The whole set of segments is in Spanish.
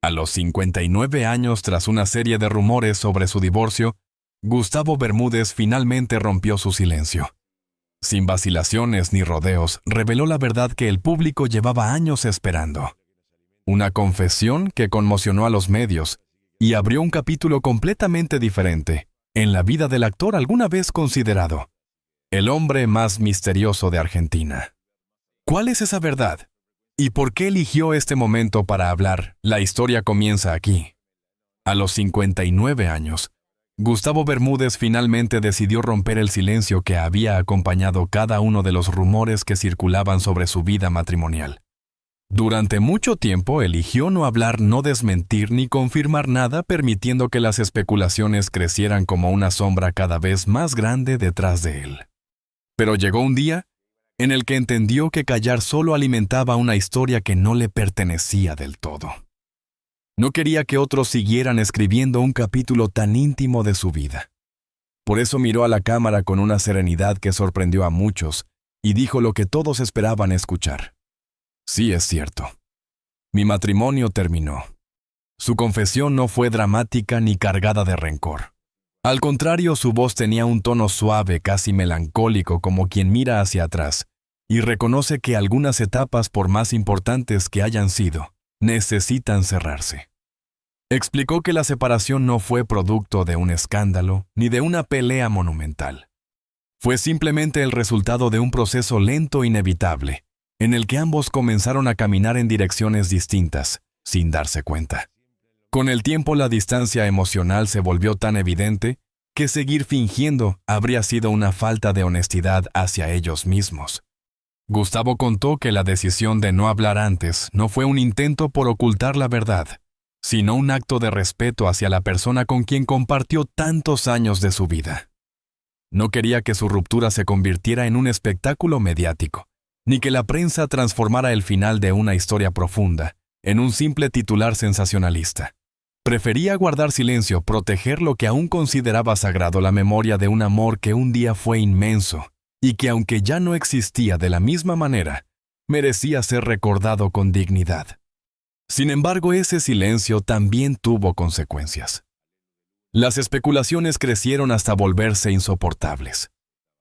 A los 59 años, tras una serie de rumores sobre su divorcio, Gustavo Bermúdez finalmente rompió su silencio. Sin vacilaciones ni rodeos, reveló la verdad que el público llevaba años esperando. Una confesión que conmocionó a los medios y abrió un capítulo completamente diferente en la vida del actor alguna vez considerado el hombre más misterioso de Argentina. ¿Cuál es esa verdad? ¿Y por qué eligió este momento para hablar? La historia comienza aquí. A los 59 años, Gustavo Bermúdez finalmente decidió romper el silencio que había acompañado cada uno de los rumores que circulaban sobre su vida matrimonial. Durante mucho tiempo eligió no hablar, no desmentir ni confirmar nada, permitiendo que las especulaciones crecieran como una sombra cada vez más grande detrás de él. Pero llegó un día en el que entendió que callar solo alimentaba una historia que no le pertenecía del todo. No quería que otros siguieran escribiendo un capítulo tan íntimo de su vida. Por eso miró a la cámara con una serenidad que sorprendió a muchos y dijo lo que todos esperaban escuchar. Sí, es cierto. Mi matrimonio terminó. Su confesión no fue dramática ni cargada de rencor. Al contrario, su voz tenía un tono suave, casi melancólico, como quien mira hacia atrás y reconoce que algunas etapas, por más importantes que hayan sido, necesitan cerrarse. Explicó que la separación no fue producto de un escándalo ni de una pelea monumental. Fue simplemente el resultado de un proceso lento e inevitable, en el que ambos comenzaron a caminar en direcciones distintas, sin darse cuenta. Con el tiempo, la distancia emocional se volvió tan evidente que seguir fingiendo habría sido una falta de honestidad hacia ellos mismos. Gustavo contó que la decisión de no hablar antes no fue un intento por ocultar la verdad, sino un acto de respeto hacia la persona con quien compartió tantos años de su vida. No quería que su ruptura se convirtiera en un espectáculo mediático, ni que la prensa transformara el final de una historia profunda en un simple titular sensacionalista. Prefería guardar silencio, proteger lo que aún consideraba sagrado, la memoria de un amor que un día fue inmenso y que, aunque ya no existía de la misma manera, merecía ser recordado con dignidad. Sin embargo, ese silencio también tuvo consecuencias. Las especulaciones crecieron hasta volverse insoportables.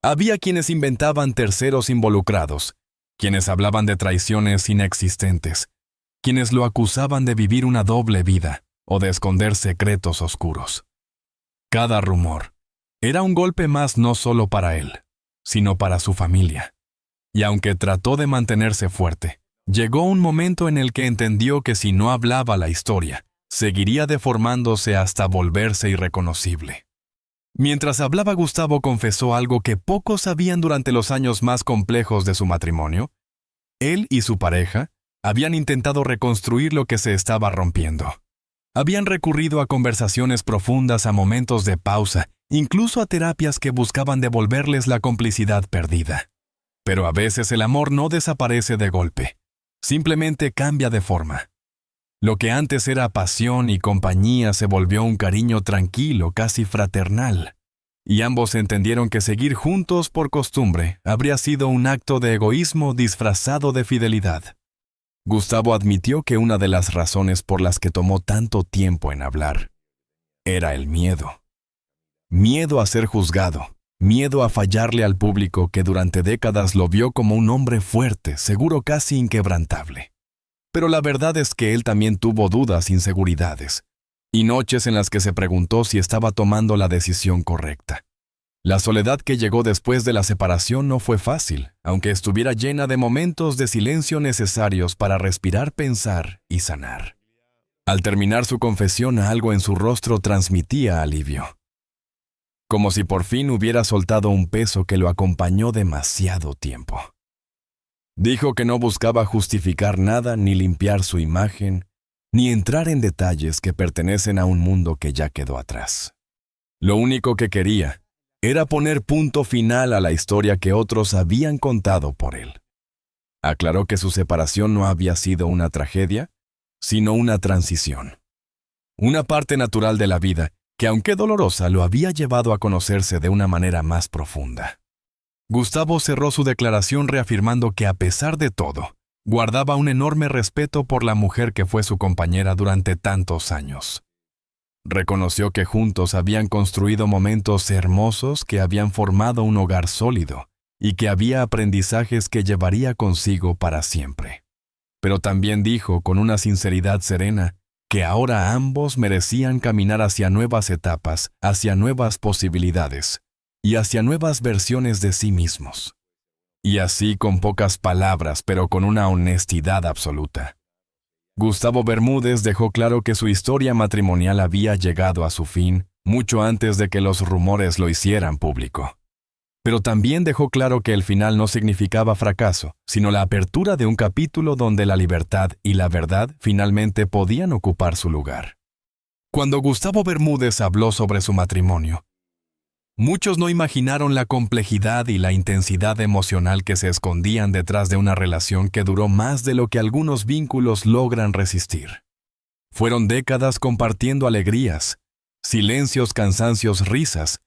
Había quienes inventaban terceros involucrados, quienes hablaban de traiciones inexistentes, quienes lo acusaban de vivir una doble vida o de esconder secretos oscuros. Cada rumor era un golpe más no solo para él, sino para su familia. Y aunque trató de mantenerse fuerte, llegó un momento en el que entendió que si no hablaba la historia, seguiría deformándose hasta volverse irreconocible. Mientras hablaba, Gustavo confesó algo que pocos sabían durante los años más complejos de su matrimonio. Él y su pareja habían intentado reconstruir lo que se estaba rompiendo. Habían recurrido a conversaciones profundas, a momentos de pausa, incluso a terapias que buscaban devolverles la complicidad perdida. Pero a veces el amor no desaparece de golpe, simplemente cambia de forma. Lo que antes era pasión y compañía se volvió un cariño tranquilo, casi fraternal, y ambos entendieron que seguir juntos por costumbre habría sido un acto de egoísmo disfrazado de fidelidad. Gustavo admitió que una de las razones por las que tomó tanto tiempo en hablar era el miedo. Miedo a ser juzgado, miedo a fallarle al público que durante décadas lo vio como un hombre fuerte, seguro, casi inquebrantable. Pero la verdad es que él también tuvo dudas, inseguridades, y noches en las que se preguntó si estaba tomando la decisión correcta. La soledad que llegó después de la separación no fue fácil, aunque estuviera llena de momentos de silencio necesarios para respirar, pensar y sanar. Al terminar su confesión, algo en su rostro transmitía alivio. Como si por fin hubiera soltado un peso que lo acompañó demasiado tiempo. Dijo que no buscaba justificar nada, ni limpiar su imagen, ni entrar en detalles que pertenecen a un mundo que ya quedó atrás. Lo único que quería era poner punto final a la historia que otros habían contado por él. Aclaró que su separación no había sido una tragedia, sino una transición. Una parte natural de la vida que, aunque dolorosa, lo había llevado a conocerse de una manera más profunda. Gustavo cerró su declaración reafirmando que, a pesar de todo, guardaba un enorme respeto por la mujer que fue su compañera durante tantos años. Reconoció que juntos habían construido momentos hermosos, que habían formado un hogar sólido y que había aprendizajes que llevaría consigo para siempre. Pero también dijo con una sinceridad serena que ahora ambos merecían caminar hacia nuevas etapas, hacia nuevas posibilidades y hacia nuevas versiones de sí mismos. Y así, con pocas palabras, pero con una honestidad absoluta, Gustavo Bermúdez dejó claro que su historia matrimonial había llegado a su fin mucho antes de que los rumores lo hicieran público. Pero también dejó claro que el final no significaba fracaso, sino la apertura de un capítulo donde la libertad y la verdad finalmente podían ocupar su lugar. Cuando Gustavo Bermúdez habló sobre su matrimonio, muchos no imaginaron la complejidad y la intensidad emocional que se escondían detrás de una relación que duró más de lo que algunos vínculos logran resistir. Fueron décadas compartiendo alegrías, silencios, cansancios, risas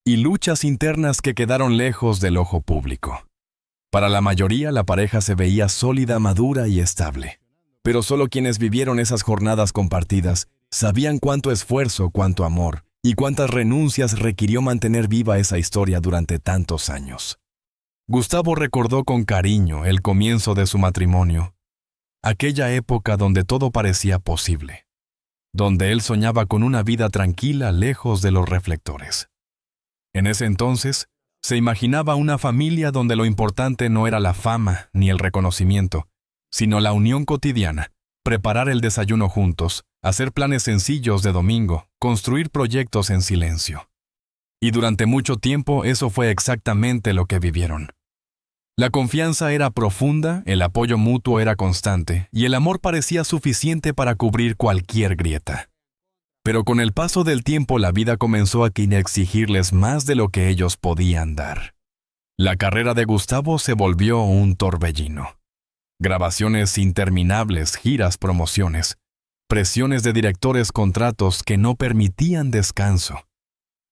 y luchas internas que quedaron lejos del ojo público. Para la mayoría, la pareja se veía sólida, madura y estable. Pero solo quienes vivieron esas jornadas compartidas sabían cuánto esfuerzo, cuánto amor y cuántas renuncias requirió mantener viva esa historia durante tantos años. Gustavo recordó con cariño el comienzo de su matrimonio, aquella época donde todo parecía posible, donde él soñaba con una vida tranquila lejos de los reflectores. En ese entonces, se imaginaba una familia donde lo importante no era la fama ni el reconocimiento, sino la unión cotidiana, preparar el desayuno juntos, hacer planes sencillos de domingo, construir proyectos en silencio. Y durante mucho tiempo eso fue exactamente lo que vivieron. La confianza era profunda, el apoyo mutuo era constante, y el amor parecía suficiente para cubrir cualquier grieta. Pero con el paso del tiempo la vida comenzó a exigirles más de lo que ellos podían dar. La carrera de Gustavo se volvió un torbellino. Grabaciones interminables, giras, promociones, presiones de directores, contratos que no permitían descanso.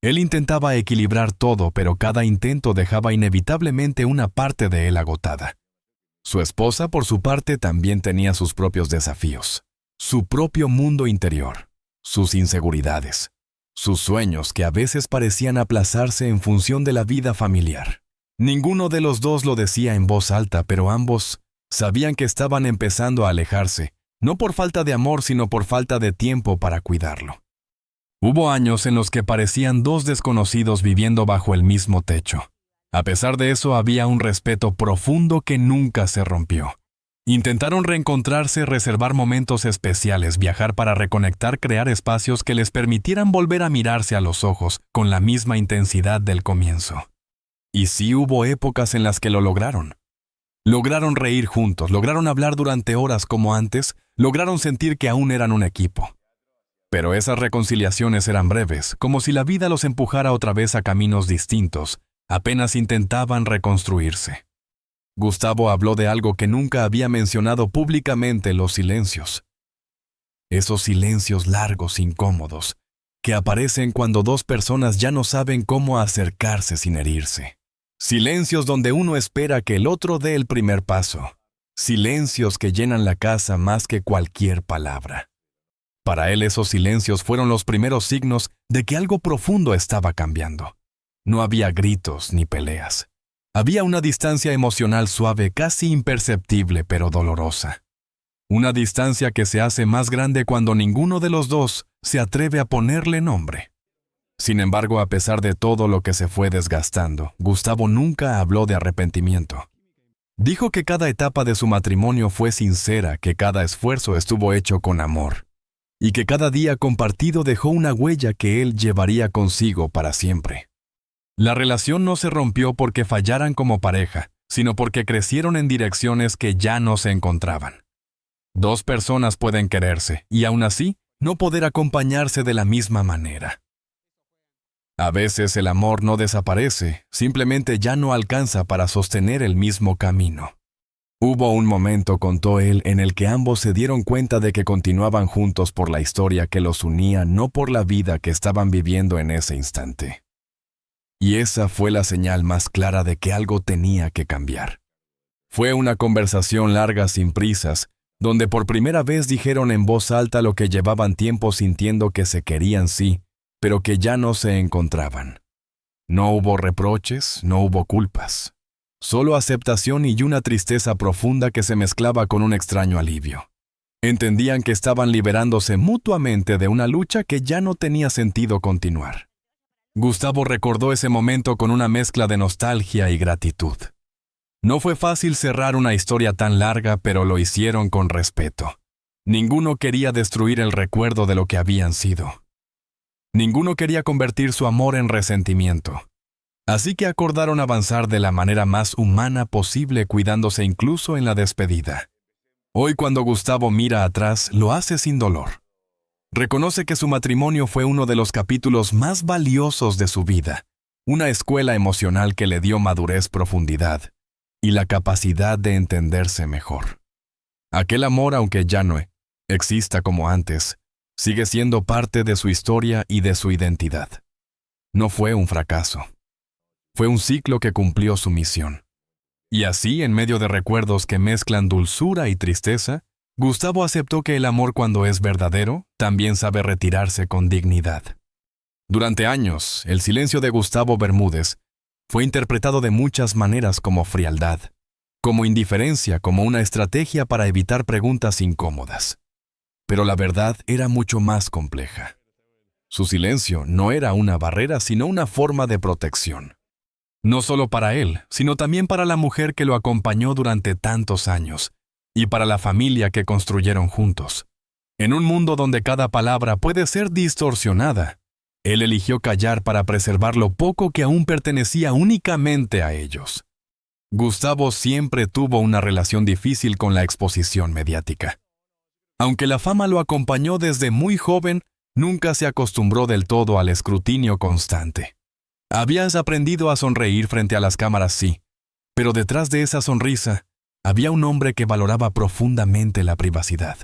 Él intentaba equilibrar todo, pero cada intento dejaba inevitablemente una parte de él agotada. Su esposa, por su parte, también tenía sus propios desafíos, su propio mundo interior, sus inseguridades, sus sueños que a veces parecían aplazarse en función de la vida familiar. Ninguno de los dos lo decía en voz alta, pero ambos sabían que estaban empezando a alejarse, no por falta de amor, sino por falta de tiempo para cuidarlo. Hubo años en los que parecían dos desconocidos viviendo bajo el mismo techo. A pesar de eso, había un respeto profundo que nunca se rompió. Intentaron reencontrarse, reservar momentos especiales, viajar para reconectar, crear espacios que les permitieran volver a mirarse a los ojos con la misma intensidad del comienzo. Y sí hubo épocas en las que lo lograron. Lograron reír juntos, lograron hablar durante horas como antes, lograron sentir que aún eran un equipo. Pero esas reconciliaciones eran breves, como si la vida los empujara otra vez a caminos distintos, apenas intentaban reconstruirse. Gustavo habló de algo que nunca había mencionado públicamente: los silencios. Esos silencios largos, incómodos, que aparecen cuando dos personas ya no saben cómo acercarse sin herirse. Silencios donde uno espera que el otro dé el primer paso. Silencios que llenan la casa más que cualquier palabra. Para él esos silencios fueron los primeros signos de que algo profundo estaba cambiando. No había gritos ni peleas. Había una distancia emocional suave, casi imperceptible, pero dolorosa. Una distancia que se hace más grande cuando ninguno de los dos se atreve a ponerle nombre. Sin embargo, a pesar de todo lo que se fue desgastando, Gustavo nunca habló de arrepentimiento. Dijo que cada etapa de su matrimonio fue sincera, que cada esfuerzo estuvo hecho con amor, y que cada día compartido dejó una huella que él llevaría consigo para siempre. La relación no se rompió porque fallaran como pareja, sino porque crecieron en direcciones que ya no se encontraban. Dos personas pueden quererse, y aún así, no poder acompañarse de la misma manera. A veces el amor no desaparece, simplemente ya no alcanza para sostener el mismo camino. Hubo un momento, contó él, en el que ambos se dieron cuenta de que continuaban juntos por la historia que los unía, no por la vida que estaban viviendo en ese instante. Y esa fue la señal más clara de que algo tenía que cambiar. Fue una conversación larga sin prisas, donde por primera vez dijeron en voz alta lo que llevaban tiempo sintiendo que se querían sí, pero que ya no se encontraban. No hubo reproches, no hubo culpas. Solo aceptación y una tristeza profunda que se mezclaba con un extraño alivio. Entendían que estaban liberándose mutuamente de una lucha que ya no tenía sentido continuar. Gustavo recordó ese momento con una mezcla de nostalgia y gratitud. No fue fácil cerrar una historia tan larga, pero lo hicieron con respeto. Ninguno quería destruir el recuerdo de lo que habían sido. Ninguno quería convertir su amor en resentimiento. Así que acordaron avanzar de la manera más humana posible, cuidándose incluso en la despedida. Hoy, cuando Gustavo mira atrás, lo hace sin dolor. Reconoce que su matrimonio fue uno de los capítulos más valiosos de su vida, una escuela emocional que le dio madurez, profundidad y la capacidad de entenderse mejor. Aquel amor, aunque ya no exista como antes, sigue siendo parte de su historia y de su identidad. No fue un fracaso. Fue un ciclo que cumplió su misión. Y así, en medio de recuerdos que mezclan dulzura y tristeza, Gustavo aceptó que el amor, cuando es verdadero, también sabe retirarse con dignidad. Durante años, el silencio de Gustavo Bermúdez fue interpretado de muchas maneras, como frialdad, como indiferencia, como una estrategia para evitar preguntas incómodas. Pero la verdad era mucho más compleja. Su silencio no era una barrera, sino una forma de protección. No solo para él, sino también para la mujer que lo acompañó durante tantos años, y para la familia que construyeron juntos. En un mundo donde cada palabra puede ser distorsionada, él eligió callar para preservar lo poco que aún pertenecía únicamente a ellos. Gustavo siempre tuvo una relación difícil con la exposición mediática. Aunque la fama lo acompañó desde muy joven, nunca se acostumbró del todo al escrutinio constante. Habías aprendido a sonreír frente a las cámaras, sí, pero detrás de esa sonrisa había un hombre que valoraba profundamente la privacidad.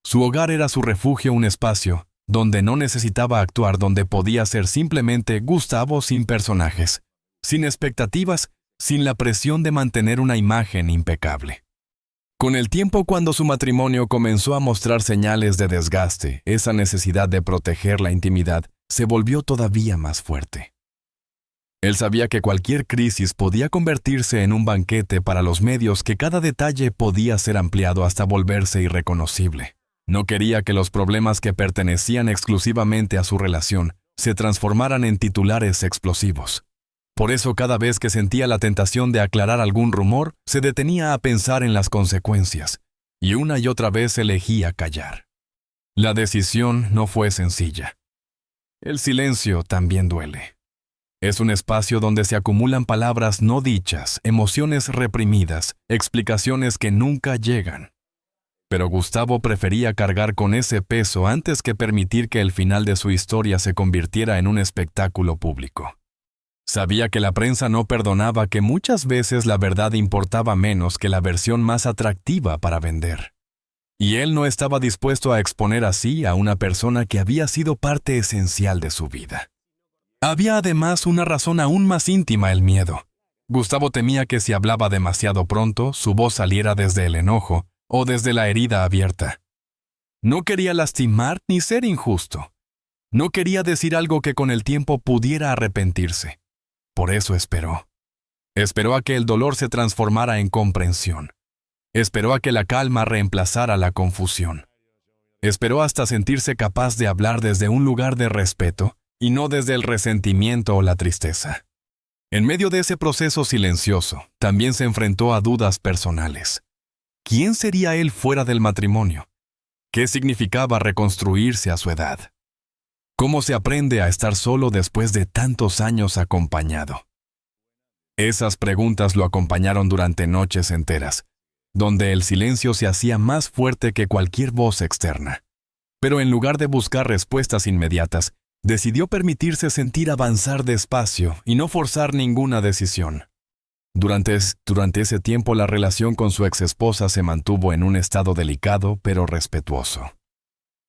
Su hogar era su refugio, un espacio donde no necesitaba actuar, donde podía ser simplemente Gustavo, sin personajes, sin expectativas, sin la presión de mantener una imagen impecable. Con el tiempo, cuando su matrimonio comenzó a mostrar señales de desgaste, esa necesidad de proteger la intimidad se volvió todavía más fuerte. Él sabía que cualquier crisis podía convertirse en un banquete para los medios, que cada detalle podía ser ampliado hasta volverse irreconocible. No quería que los problemas que pertenecían exclusivamente a su relación se transformaran en titulares explosivos. Por eso, cada vez que sentía la tentación de aclarar algún rumor, se detenía a pensar en las consecuencias, y una y otra vez elegía callar. La decisión no fue sencilla. El silencio también duele. Es un espacio donde se acumulan palabras no dichas, emociones reprimidas, explicaciones que nunca llegan. Pero Gustavo prefería cargar con ese peso antes que permitir que el final de su historia se convirtiera en un espectáculo público. Sabía que la prensa no perdonaba, que muchas veces la verdad importaba menos que la versión más atractiva para vender. Y él no estaba dispuesto a exponer así a una persona que había sido parte esencial de su vida. Había además una razón aún más íntima: el miedo. Gustavo temía que si hablaba demasiado pronto, su voz saliera desde el enojo o desde la herida abierta. No quería lastimar ni ser injusto. No quería decir algo que con el tiempo pudiera arrepentirse. Por eso esperó. Esperó a que el dolor se transformara en comprensión. Esperó a que la calma reemplazara la confusión. Esperó hasta sentirse capaz de hablar desde un lugar de respeto y no desde el resentimiento o la tristeza. En medio de ese proceso silencioso, también se enfrentó a dudas personales. ¿Quién sería él fuera del matrimonio? ¿Qué significaba reconstruirse a su edad? ¿Cómo se aprende a estar solo después de tantos años acompañado? Esas preguntas lo acompañaron durante noches enteras, donde el silencio se hacía más fuerte que cualquier voz externa. Pero en lugar de buscar respuestas inmediatas, decidió permitirse sentir, avanzar despacio y no forzar ninguna decisión. Durante ese tiempo, la relación con su exesposa se mantuvo en un estado delicado pero respetuoso.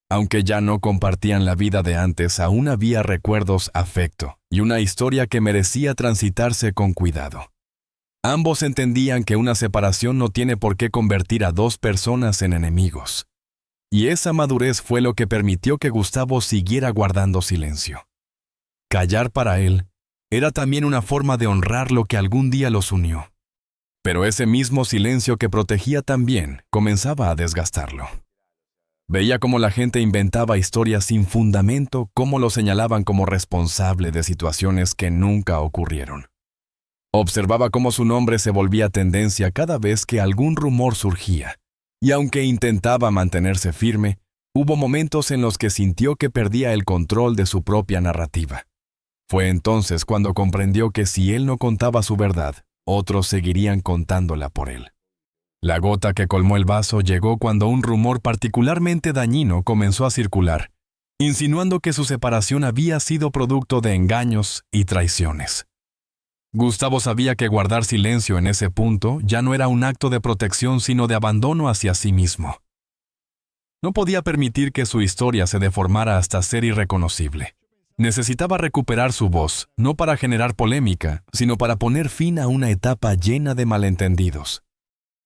Aunque ya no compartían la vida de antes, aún había recuerdos, afecto y una historia que merecía transitarse con cuidado. Ambos entendían que una separación no tiene por qué convertir a dos personas en enemigos. Y esa madurez fue lo que permitió que Gustavo siguiera guardando silencio. Callar para él era también una forma de honrar lo que algún día los unió. Pero ese mismo silencio que protegía también comenzaba a desgastarlo. Veía cómo la gente inventaba historias sin fundamento, cómo lo señalaban como responsable de situaciones que nunca ocurrieron. Observaba cómo su nombre se volvía tendencia cada vez que algún rumor surgía, y aunque intentaba mantenerse firme, hubo momentos en los que sintió que perdía el control de su propia narrativa. Fue entonces cuando comprendió que si él no contaba su verdad, otros seguirían contándola por él. La gota que colmó el vaso llegó cuando un rumor particularmente dañino comenzó a circular, insinuando que su separación había sido producto de engaños y traiciones. Gustavo sabía que guardar silencio en ese punto ya no era un acto de protección sino de abandono hacia sí mismo. No podía permitir que su historia se deformara hasta ser irreconocible. Necesitaba recuperar su voz, no para generar polémica, sino para poner fin a una etapa llena de malentendidos.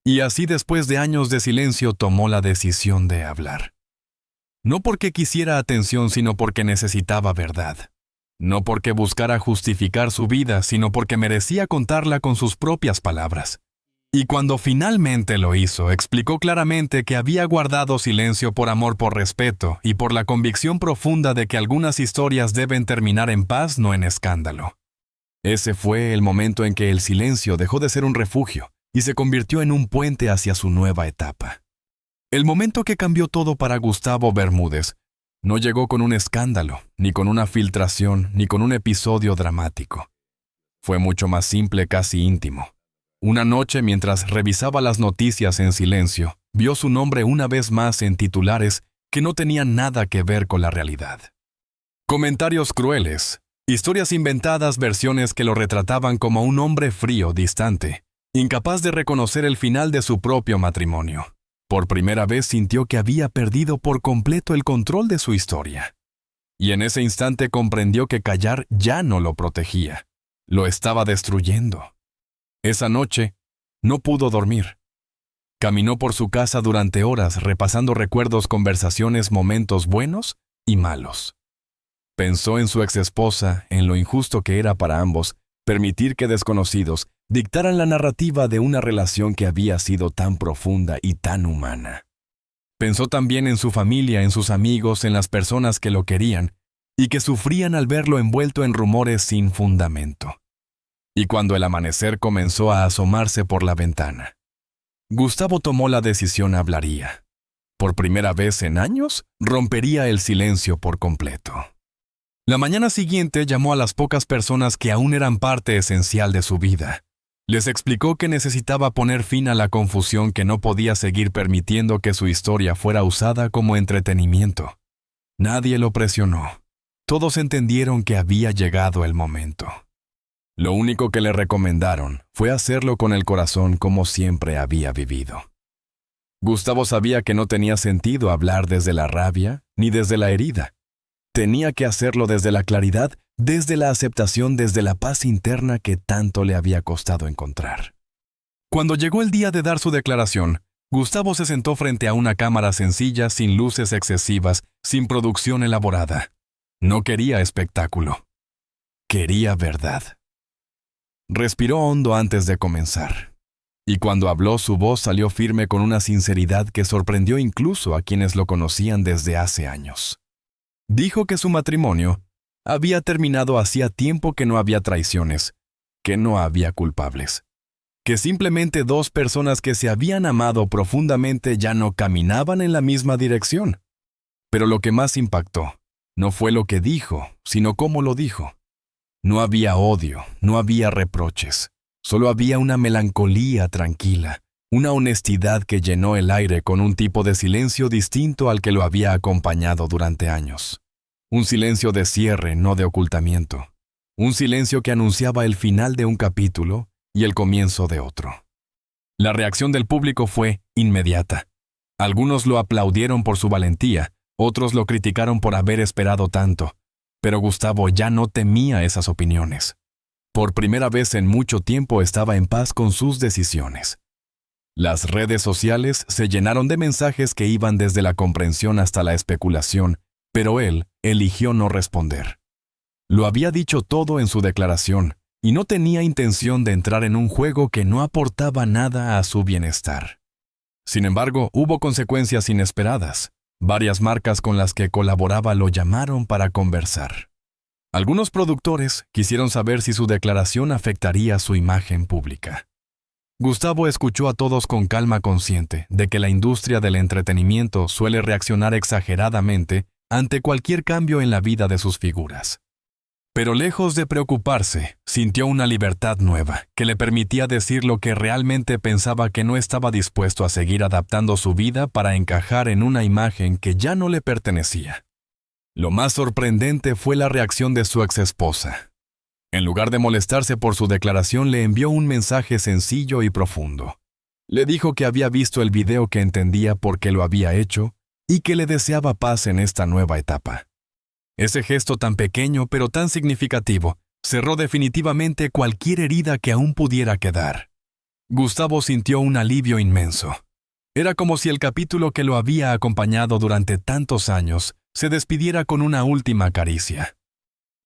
Y así después de años de silencio tomó la decisión de hablar. No porque quisiera atención, sino porque necesitaba verdad. No porque buscara justificar su vida, sino porque merecía contarla con sus propias palabras. Y cuando finalmente lo hizo, explicó claramente que había guardado silencio por amor, por respeto y por la convicción profunda de que algunas historias deben terminar en paz, no en escándalo. Ese fue el momento en que el silencio dejó de ser un refugio y se convirtió en un puente hacia su nueva etapa. El momento que cambió todo para Gustavo Bermúdez no llegó con un escándalo, ni con una filtración, ni con un episodio dramático. Fue mucho más simple, casi íntimo. Una noche, mientras revisaba las noticias en silencio, vio su nombre una vez más en titulares que no tenían nada que ver con la realidad. Comentarios crueles, historias inventadas, versiones que lo retrataban como un hombre frío, distante, incapaz de reconocer el final de su propio matrimonio. Por primera vez sintió que había perdido por completo el control de su historia. Y en ese instante comprendió que callar ya no lo protegía, lo estaba destruyendo. Esa noche no pudo dormir. Caminó por su casa durante horas repasando recuerdos, conversaciones, momentos buenos y malos. Pensó en su exesposa, en lo injusto que era para ambos permitir que desconocidos dictaran la narrativa de una relación que había sido tan profunda y tan humana. Pensó también en su familia, en sus amigos, en las personas que lo querían y que sufrían al verlo envuelto en rumores sin fundamento. Y cuando el amanecer comenzó a asomarse por la ventana, Gustavo tomó la decisión: hablaría. Por primera vez en años, rompería el silencio por completo. La mañana siguiente llamó a las pocas personas que aún eran parte esencial de su vida. Les explicó que necesitaba poner fin a la confusión, que no podía seguir permitiendo que su historia fuera usada como entretenimiento. Nadie lo presionó. Todos entendieron que había llegado el momento. Lo único que le recomendaron fue hacerlo con el corazón como siempre había vivido. Gustavo sabía que no tenía sentido hablar desde la rabia ni desde la herida. Tenía que hacerlo desde la claridad, desde la aceptación, desde la paz interna que tanto le había costado encontrar. Cuando llegó el día de dar su declaración, Gustavo se sentó frente a una cámara sencilla, sin luces excesivas, sin producción elaborada. No quería espectáculo. Quería verdad. Respiró hondo antes de comenzar. Y cuando habló, su voz salió firme con una sinceridad que sorprendió incluso a quienes lo conocían desde hace años. Dijo que su matrimonio había terminado hacía tiempo, que no había traiciones, que no había culpables, que simplemente dos personas que se habían amado profundamente ya no caminaban en la misma dirección. Pero lo que más impactó no fue lo que dijo, sino cómo lo dijo. No había odio, no había reproches, solo había una melancolía tranquila, una honestidad que llenó el aire con un tipo de silencio distinto al que lo había acompañado durante años. Un silencio de cierre, no de ocultamiento. Un silencio que anunciaba el final de un capítulo y el comienzo de otro. La reacción del público fue inmediata. Algunos lo aplaudieron por su valentía, otros lo criticaron por haber esperado tanto, pero Gustavo ya no temía esas opiniones. Por primera vez en mucho tiempo estaba en paz con sus decisiones. Las redes sociales se llenaron de mensajes que iban desde la comprensión hasta la especulación, pero él eligió no responder. Lo había dicho todo en su declaración, y no tenía intención de entrar en un juego que no aportaba nada a su bienestar. Sin embargo, hubo consecuencias inesperadas. Varias marcas con las que colaboraba lo llamaron para conversar. Algunos productores quisieron saber si su declaración afectaría su imagen pública. Gustavo escuchó a todos con calma, consciente de que la industria del entretenimiento suele reaccionar exageradamente ante cualquier cambio en la vida de sus figuras. Pero lejos de preocuparse, sintió una libertad nueva que le permitía decir lo que realmente pensaba, que no estaba dispuesto a seguir adaptando su vida para encajar en una imagen que ya no le pertenecía. Lo más sorprendente fue la reacción de su exesposa. En lugar de molestarse por su declaración, le envió un mensaje sencillo y profundo. Le dijo que había visto el video, que entendía por qué lo había hecho y que le deseaba paz en esta nueva etapa. Ese gesto tan pequeño pero tan significativo cerró definitivamente cualquier herida que aún pudiera quedar. Gustavo sintió un alivio inmenso. Era como si el capítulo que lo había acompañado durante tantos años se despidiera con una última caricia.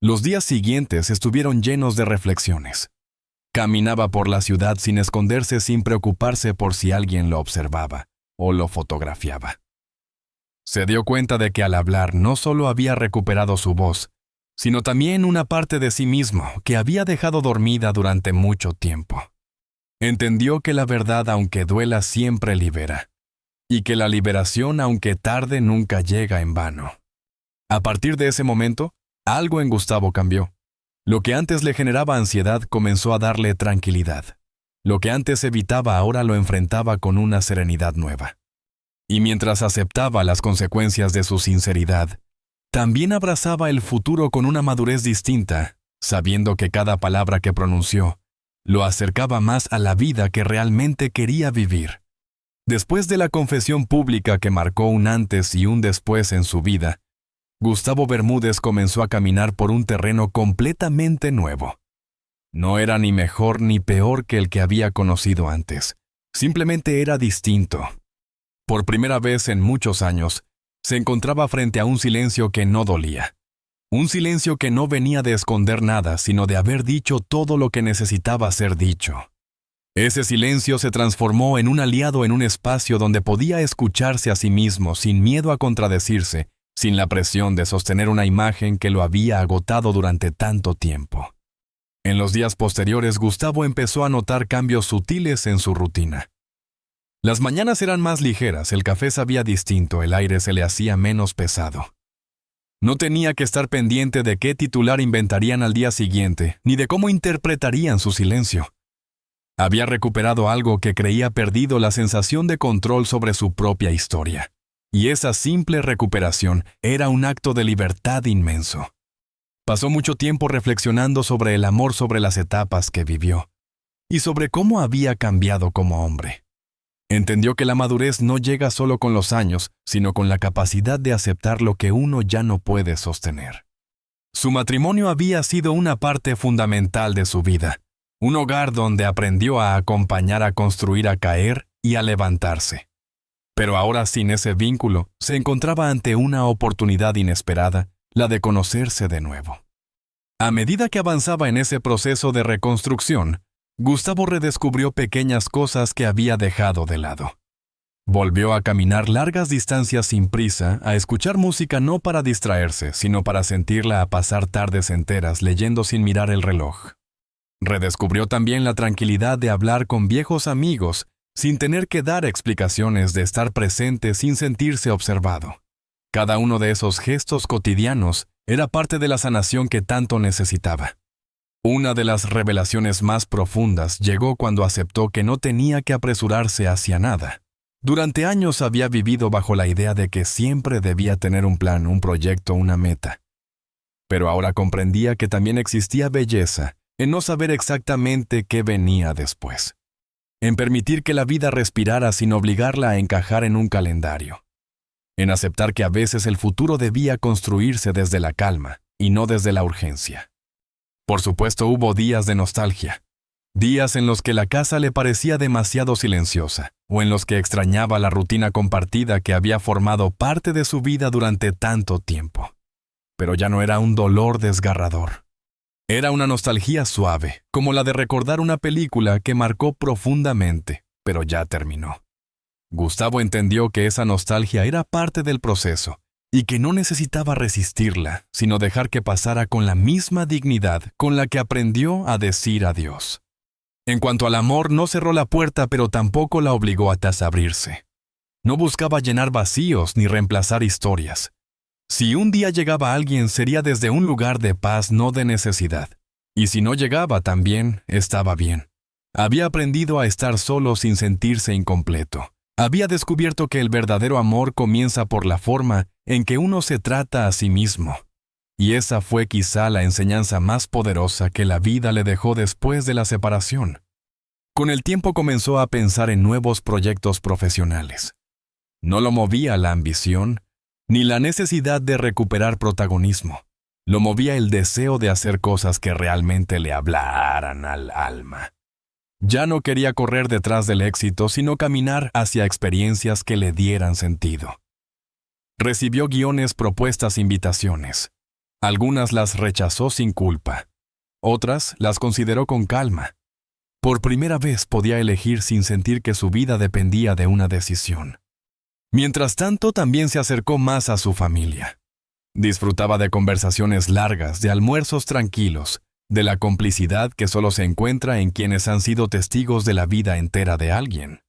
Los días siguientes estuvieron llenos de reflexiones. Caminaba por la ciudad sin esconderse, sin preocuparse por si alguien lo observaba o lo fotografiaba. Se dio cuenta de que al hablar no solo había recuperado su voz, sino también una parte de sí mismo que había dejado dormida durante mucho tiempo. Entendió que la verdad, aunque duela, siempre libera, y que la liberación, aunque tarde, nunca llega en vano. A partir de ese momento, algo en Gustavo cambió. Lo que antes le generaba ansiedad comenzó a darle tranquilidad. Lo que antes evitaba ahora lo enfrentaba con una serenidad nueva. Y mientras aceptaba las consecuencias de su sinceridad, también abrazaba el futuro con una madurez distinta, sabiendo que cada palabra que pronunció lo acercaba más a la vida que realmente quería vivir. Después de la confesión pública que marcó un antes y un después en su vida, Gustavo Bermúdez comenzó a caminar por un terreno completamente nuevo. No era ni mejor ni peor que el que había conocido antes, simplemente era distinto. Por primera vez en muchos años, se encontraba frente a un silencio que no dolía. Un silencio que no venía de esconder nada, sino de haber dicho todo lo que necesitaba ser dicho. Ese silencio se transformó en un aliado, en un espacio donde podía escucharse a sí mismo sin miedo a contradecirse, sin la presión de sostener una imagen que lo había agotado durante tanto tiempo. En los días posteriores, Gustavo empezó a notar cambios sutiles en su rutina. Las mañanas eran más ligeras, el café sabía distinto, el aire se le hacía menos pesado. No tenía que estar pendiente de qué titular inventarían al día siguiente, ni de cómo interpretarían su silencio. Había recuperado algo que creía perdido, la sensación de control sobre su propia historia. Y esa simple recuperación era un acto de libertad inmenso. Pasó mucho tiempo reflexionando sobre el amor, sobre las etapas que vivió, y sobre cómo había cambiado como hombre. Entendió que la madurez no llega solo con los años, sino con la capacidad de aceptar lo que uno ya no puede sostener. Su matrimonio había sido una parte fundamental de su vida, un hogar donde aprendió a acompañar, a construir, a caer y a levantarse. Pero ahora, sin ese vínculo, se encontraba ante una oportunidad inesperada, la de conocerse de nuevo. A medida que avanzaba en ese proceso de reconstrucción, Gustavo redescubrió pequeñas cosas que había dejado de lado. Volvió a caminar largas distancias sin prisa, a escuchar música no para distraerse, sino para sentirla, a pasar tardes enteras leyendo sin mirar el reloj. Redescubrió también la tranquilidad de hablar con viejos amigos, sin tener que dar explicaciones, de estar presente sin sentirse observado. Cada uno de esos gestos cotidianos era parte de la sanación que tanto necesitaba. Una de las revelaciones más profundas llegó cuando aceptó que no tenía que apresurarse hacia nada. Durante años había vivido bajo la idea de que siempre debía tener un plan, un proyecto, una meta. Pero ahora comprendía que también existía belleza en no saber exactamente qué venía después. En permitir que la vida respirara sin obligarla a encajar en un calendario. En aceptar que a veces el futuro debía construirse desde la calma y no desde la urgencia. Por supuesto, hubo días de nostalgia. Días en los que la casa le parecía demasiado silenciosa, o en los que extrañaba la rutina compartida que había formado parte de su vida durante tanto tiempo. Pero ya no era un dolor desgarrador. Era una nostalgia suave, como la de recordar una película que marcó profundamente, pero ya terminó. Gustavo entendió que esa nostalgia era parte del proceso, y que no necesitaba resistirla, sino dejar que pasara con la misma dignidad con la que aprendió a decir adiós. En cuanto al amor, no cerró la puerta, pero tampoco la obligó a abrirse. No buscaba llenar vacíos ni reemplazar historias. Si un día llegaba alguien, sería desde un lugar de paz, no de necesidad. Y si no llegaba, también estaba bien. Había aprendido a estar solo sin sentirse incompleto. Había descubierto que el verdadero amor comienza por la forma en que uno se trata a sí mismo. Y esa fue quizá la enseñanza más poderosa que la vida le dejó después de la separación. Con el tiempo comenzó a pensar en nuevos proyectos profesionales. No lo movía la ambición, ni la necesidad de recuperar protagonismo. Lo movía el deseo de hacer cosas que realmente le hablaran al alma. Ya no quería correr detrás del éxito, sino caminar hacia experiencias que le dieran sentido. Recibió guiones, propuestas, invitaciones. Algunas las rechazó sin culpa. Otras las consideró con calma. Por primera vez podía elegir sin sentir que su vida dependía de una decisión. Mientras tanto, también se acercó más a su familia. Disfrutaba de conversaciones largas, de almuerzos tranquilos, de la complicidad que solo se encuentra en quienes han sido testigos de la vida entera de alguien.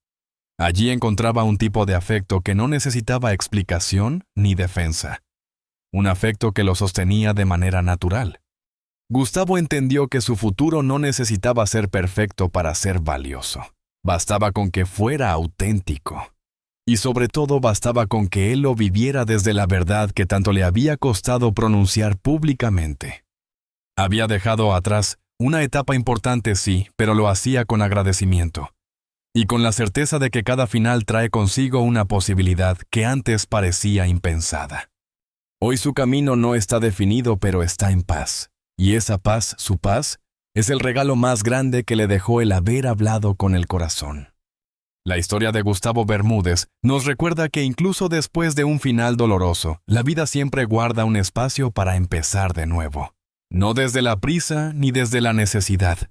Allí encontraba un tipo de afecto que no necesitaba explicación ni defensa. Un afecto que lo sostenía de manera natural. Gustavo entendió que su futuro no necesitaba ser perfecto para ser valioso. Bastaba con que fuera auténtico. Y sobre todo bastaba con que él lo viviera desde la verdad que tanto le había costado pronunciar públicamente. Había dejado atrás una etapa importante, sí, pero lo hacía con agradecimiento. Y con la certeza de que cada final trae consigo una posibilidad que antes parecía impensada. Hoy su camino no está definido, pero está en paz. Y esa paz, su paz, es el regalo más grande que le dejó el haber hablado con el corazón. La historia de Gustavo Bermúdez nos recuerda que incluso después de un final doloroso, la vida siempre guarda un espacio para empezar de nuevo. No desde la prisa ni desde la necesidad,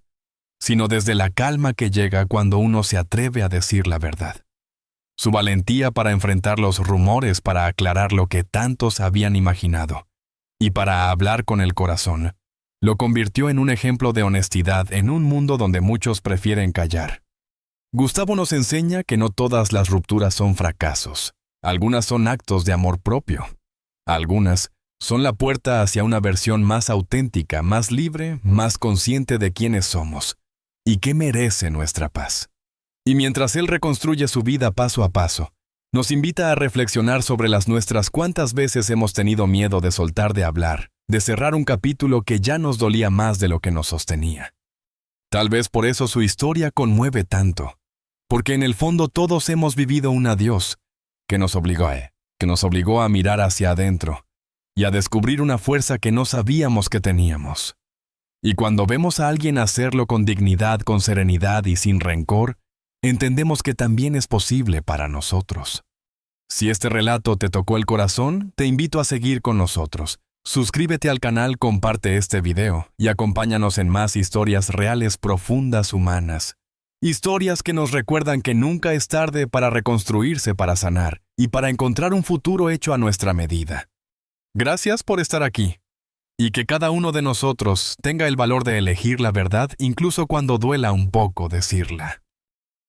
sino desde la calma que llega cuando uno se atreve a decir la verdad. Su valentía para enfrentar los rumores, para aclarar lo que tantos habían imaginado, y para hablar con el corazón, lo convirtió en un ejemplo de honestidad en un mundo donde muchos prefieren callar. Gustavo nos enseña que no todas las rupturas son fracasos. Algunas son actos de amor propio. Algunas son la puerta hacia una versión más auténtica, más libre, más consciente de quiénes somos y que merece nuestra paz. Y mientras él reconstruye su vida paso a paso, nos invita a reflexionar sobre las nuestras. ¿Cuántas veces hemos tenido miedo de soltar de hablar, de cerrar un capítulo que ya nos dolía más de lo que nos sostenía? Tal vez por eso su historia conmueve tanto, porque en el fondo todos hemos vivido un adiós que nos obligó a mirar hacia adentro y a descubrir una fuerza que no sabíamos que teníamos. Y cuando vemos a alguien hacerlo con dignidad, con serenidad y sin rencor, entendemos que también es posible para nosotros. Si este relato te tocó el corazón, te invito a seguir con nosotros. Suscríbete al canal, comparte este video y acompáñanos en más historias reales, profundas, humanas. Historias que nos recuerdan que nunca es tarde para reconstruirse, para sanar y para encontrar un futuro hecho a nuestra medida. Gracias por estar aquí. Y que cada uno de nosotros tenga el valor de elegir la verdad incluso cuando duela un poco decirla.